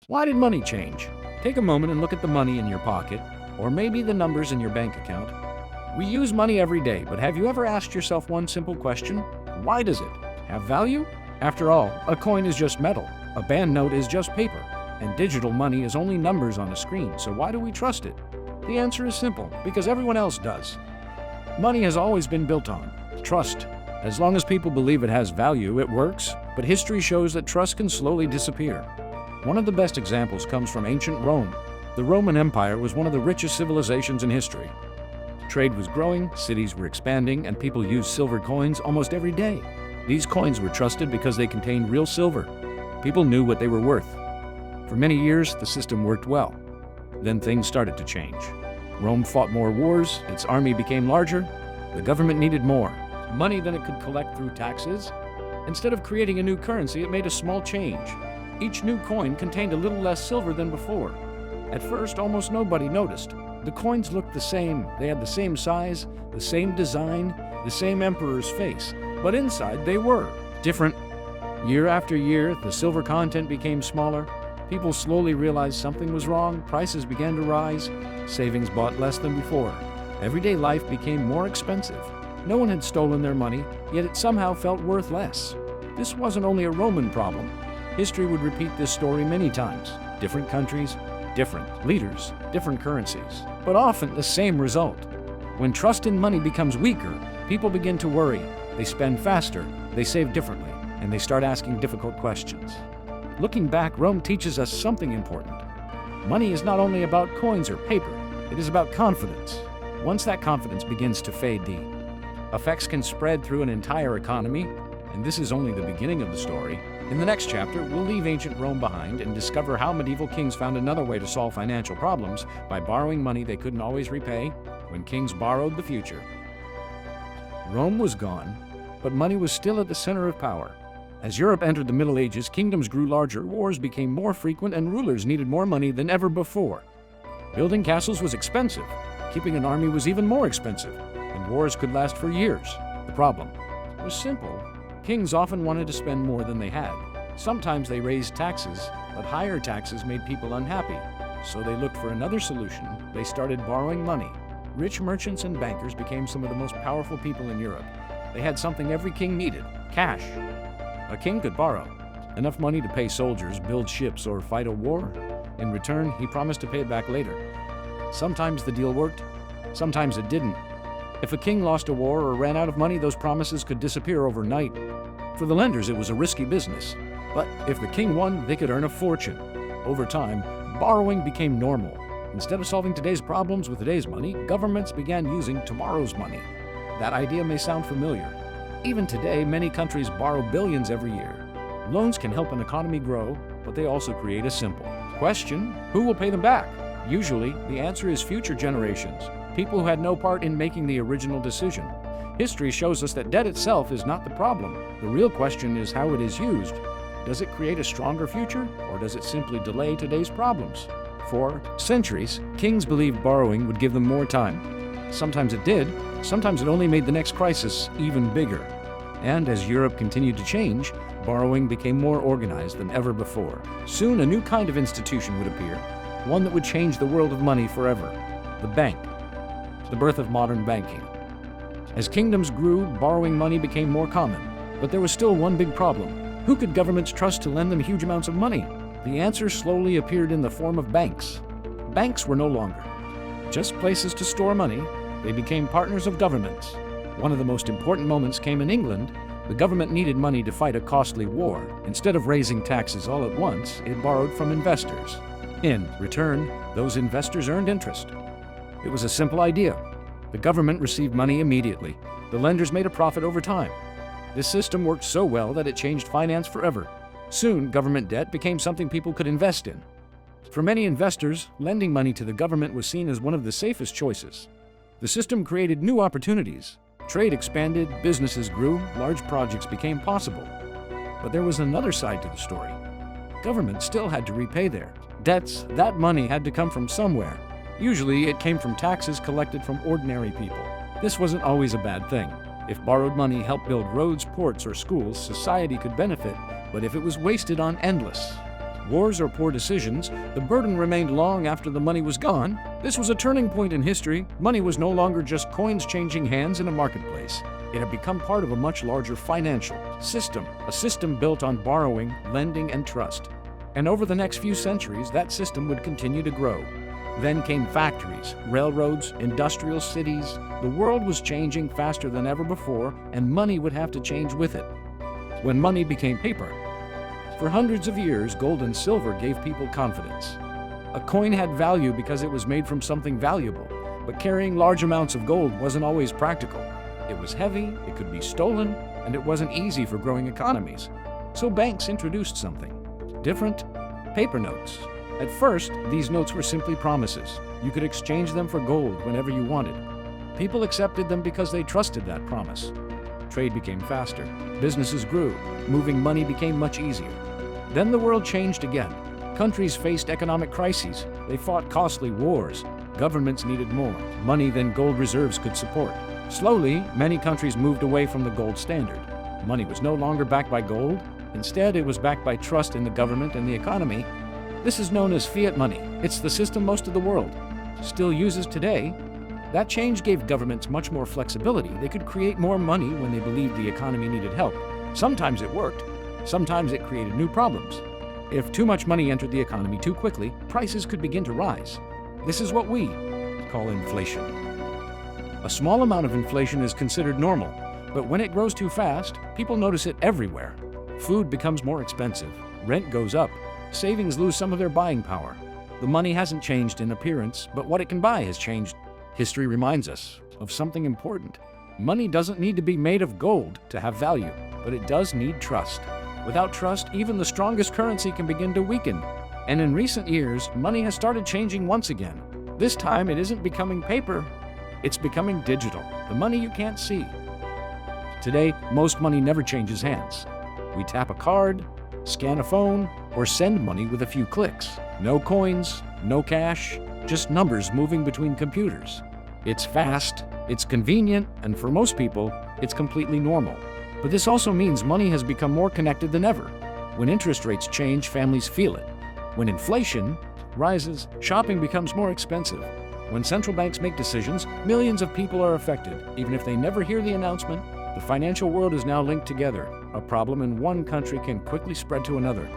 Why did money change? Take a moment and look at the money in your pocket, or maybe the numbers in your bank account. We use money every day, but have you ever asked yourself one simple question? Why does it have value? After all, a coin is just metal, a banknote is just paper, and digital money is only numbers on a screen, so why do we trust it? The answer is simple, because everyone else does. Money has always been built on trust. As long as people believe it has value, it works, but history shows that trust can slowly disappear. One of the best examples comes from ancient Rome. The Roman Empire was one of the richest civilizations in history. Trade was growing, cities were expanding, and people used silver coins almost every day. These coins were trusted because they contained real silver. People knew what they were worth. For many years, the system worked well. Then things started to change. Rome fought more wars, its army became larger, the government needed more money than it could collect through taxes. Instead of creating a new currency, it made a small change. Each new coin contained a little less silver than before. At first, almost nobody noticed. The coins looked the same. They had the same size, the same design, the same emperor's face. But inside, they were different. Year after year, the silver content became smaller. People slowly realized something was wrong. Prices began to rise. Savings bought less than before. Everyday life became more expensive. No one had stolen their money, yet it somehow felt worth less. This wasn't only a Roman problem. History would repeat this story many times. Different countries, different leaders, different currencies, but often the same result. When trust in money becomes weaker, people begin to worry. They spend faster, they save differently, and they start asking difficult questions. Looking back, Rome teaches us something important. Money is not only about coins or paper, it is about confidence. Once that confidence begins to fade, the effects can spread through an entire economy, and this is only the beginning of the story. In the next chapter, we'll leave ancient Rome behind and discover how medieval kings found another way to solve financial problems by borrowing money they couldn't always repay when kings borrowed the future. Rome was gone, but money was still at the center of power. As Europe entered the Middle Ages, kingdoms grew larger, wars became more frequent, and rulers needed more money than ever before. Building castles was expensive. Keeping an army was even more expensive, and wars could last for years. The problem was simple. Kings often wanted to spend more than they had. Sometimes they raised taxes, but higher taxes made people unhappy. So they looked for another solution. They started borrowing money. Rich merchants and bankers became some of the most powerful people in Europe. They had something every king needed: cash. A king could borrow enough money to pay soldiers, build ships, or fight a war. In return, he promised to pay it back later. Sometimes the deal worked, sometimes it didn't. If a king lost a war or ran out of money, those promises could disappear overnight. For the lenders, it was a risky business. But if the king won, they could earn a fortune. Over time, borrowing became normal. Instead of solving today's problems with today's money, governments began using tomorrow's money. That idea may sound familiar. Even today, many countries borrow billions every year. Loans can help an economy grow, but they also create a simple question: who will pay them back? Usually, the answer is future generations, people who had no part in making the original decision. History shows us that debt itself is not the problem. The real question is how it is used. Does it create a stronger future, or does it simply delay today's problems? For centuries, kings believed borrowing would give them more time. Sometimes it did, sometimes it only made the next crisis even bigger. And as Europe continued to change, borrowing became more organized than ever before. Soon a new kind of institution would appear, one that would change the world of money forever: the bank. The birth of modern banking. As kingdoms grew, borrowing money became more common. But there was still one big problem. Who could governments trust to lend them huge amounts of money? The answer slowly appeared in the form of banks. Banks were no longer just places to store money. They became partners of governments. One of the most important moments came in England. The government needed money to fight a costly war. Instead of raising taxes all at once, it borrowed from investors. In return, those investors earned interest. It was a simple idea. The government received money immediately. The lenders made a profit over time. This system worked so well that it changed finance forever. Soon, government debt became something people could invest in. For many investors, lending money to the government was seen as one of the safest choices. The system created new opportunities. Trade expanded, businesses grew, large projects became possible. But there was another side to the story. Government still had to repay their debts. That money had to come from somewhere. Usually, it came from taxes collected from ordinary people. This wasn't always a bad thing. If borrowed money helped build roads, ports, or schools, society could benefit. But if it was wasted on endless wars, or poor decisions, the burden remained long after the money was gone. This was a turning point in history. Money was no longer just coins changing hands in a marketplace. It had become part of a much larger financial system, a system built on borrowing, lending, and trust. And over the next few centuries, that system would continue to grow. Then came factories, railroads, industrial cities. The world was changing faster than ever before, and money would have to change with it. When money became paper, for hundreds of years, gold and silver gave people confidence. A coin had value because it was made from something valuable, but carrying large amounts of gold wasn't always practical. It was heavy, it could be stolen, and it wasn't easy for growing economies. So banks introduced something different: paper notes. At first, these notes were simply promises. You could exchange them for gold whenever you wanted. People accepted them because they trusted that promise. Trade became faster, businesses grew, moving money became much easier. Then the world changed again. Countries faced economic crises. They fought costly wars. Governments needed more money than gold reserves could support. Slowly, many countries moved away from the gold standard. Money was no longer backed by gold. Instead, it was backed by trust in the government and the economy. This is known as fiat money. It's the system most of the world still uses today. That change gave governments much more flexibility. They could create more money when they believed the economy needed help. Sometimes it worked. Sometimes it created new problems. If too much money entered the economy too quickly, prices could begin to rise. This is what we call inflation. A small amount of inflation is considered normal, but when it grows too fast, people notice it everywhere. Food becomes more expensive, rent goes up, savings lose some of their buying power. The money hasn't changed in appearance, but what it can buy has changed. History reminds us of something important. Money doesn't need to be made of gold to have value, but it does need trust. Without trust, even the strongest currency can begin to weaken. And in recent years, money has started changing once again. This time, it isn't becoming paper, it's becoming digital, the money you can't see. Today, most money never changes hands. We tap a card, scan a phone, or send money with a few clicks. No coins, no cash, just numbers moving between computers. It's fast, it's convenient, and for most people, it's completely normal. But this also means money has become more connected than ever. When interest rates change, families feel it. When inflation rises, shopping becomes more expensive. When central banks make decisions, millions of people are affected. Even if they never hear the announcement, the financial world is now linked together. A problem in one country can quickly spread to another.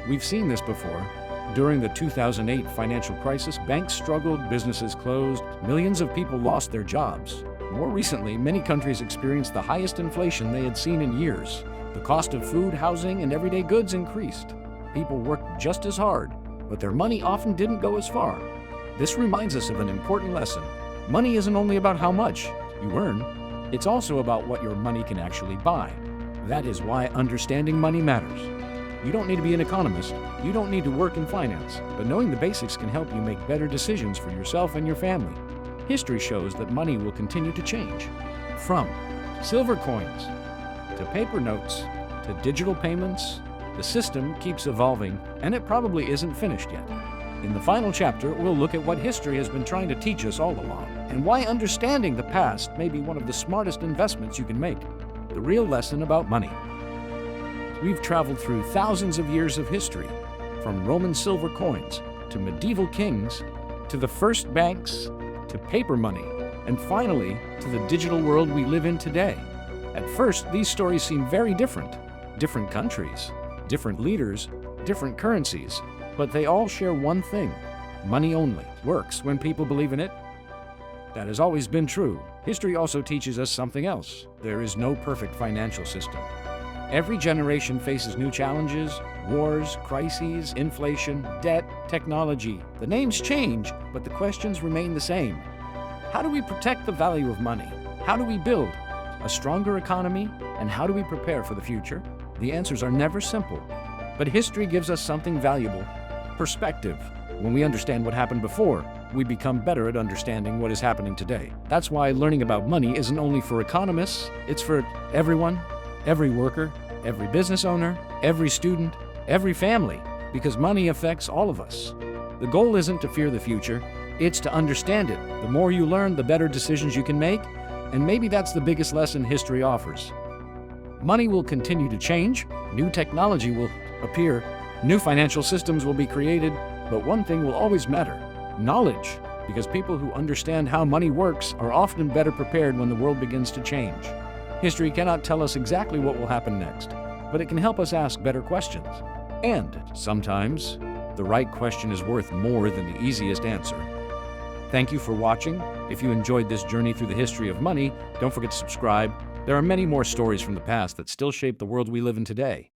We've seen this before. During the 2008 financial crisis, banks struggled, businesses closed, millions of people lost their jobs. More recently, many countries experienced the highest inflation they had seen in years. The cost of food, housing, and everyday goods increased. People worked just as hard, but their money often didn't go as far. This reminds us of an important lesson. Money isn't only about how much you earn, it's also about what your money can actually buy. That is why understanding money matters. You don't need to be an economist, you don't need to work in finance, but knowing the basics can help you make better decisions for yourself and your family. History shows that money will continue to change. From silver coins to paper notes to digital payments, the system keeps evolving, and it probably isn't finished yet. In the final chapter, we'll look at what history has been trying to teach us all along, and why understanding the past may be one of the smartest investments you can make. The real lesson about money. We've traveled through thousands of years of history, from Roman silver coins to medieval kings to the first banks to paper money, and finally to the digital world we live in today. At first, these stories seem very different. Different countries, different leaders, different currencies, but they all share one thing: money only works when people believe in it. That has always been true. History also teaches us something else. There is no perfect financial system. Every generation faces new challenges: wars, crises, inflation, debt, technology. The names change, but the questions remain the same. How do we protect the value of money? How do we build a stronger economy? And how do we prepare for the future? The answers are never simple, but history gives us something valuable: perspective. When we understand what happened before, we become better at understanding what is happening today. That's why learning about money isn't only for economists, it's for everyone, every worker, every business owner, every student, every family, because money affects all of us. The goal isn't to fear the future, it's to understand it. The more you learn, the better decisions you can make, and maybe that's the biggest lesson history offers. Money will continue to change, new technology will appear, New financial systems will be created, but one thing will always matter: knowledge, because people who understand how money works are often better prepared when the world begins to change. History cannot tell us exactly what will happen next, but it can help us ask better questions. And sometimes, the right question is worth more than the easiest answer. Thank you for watching. If you enjoyed this journey through the history of money, don't forget to subscribe. There are many more stories from the past that still shape the world we live in today.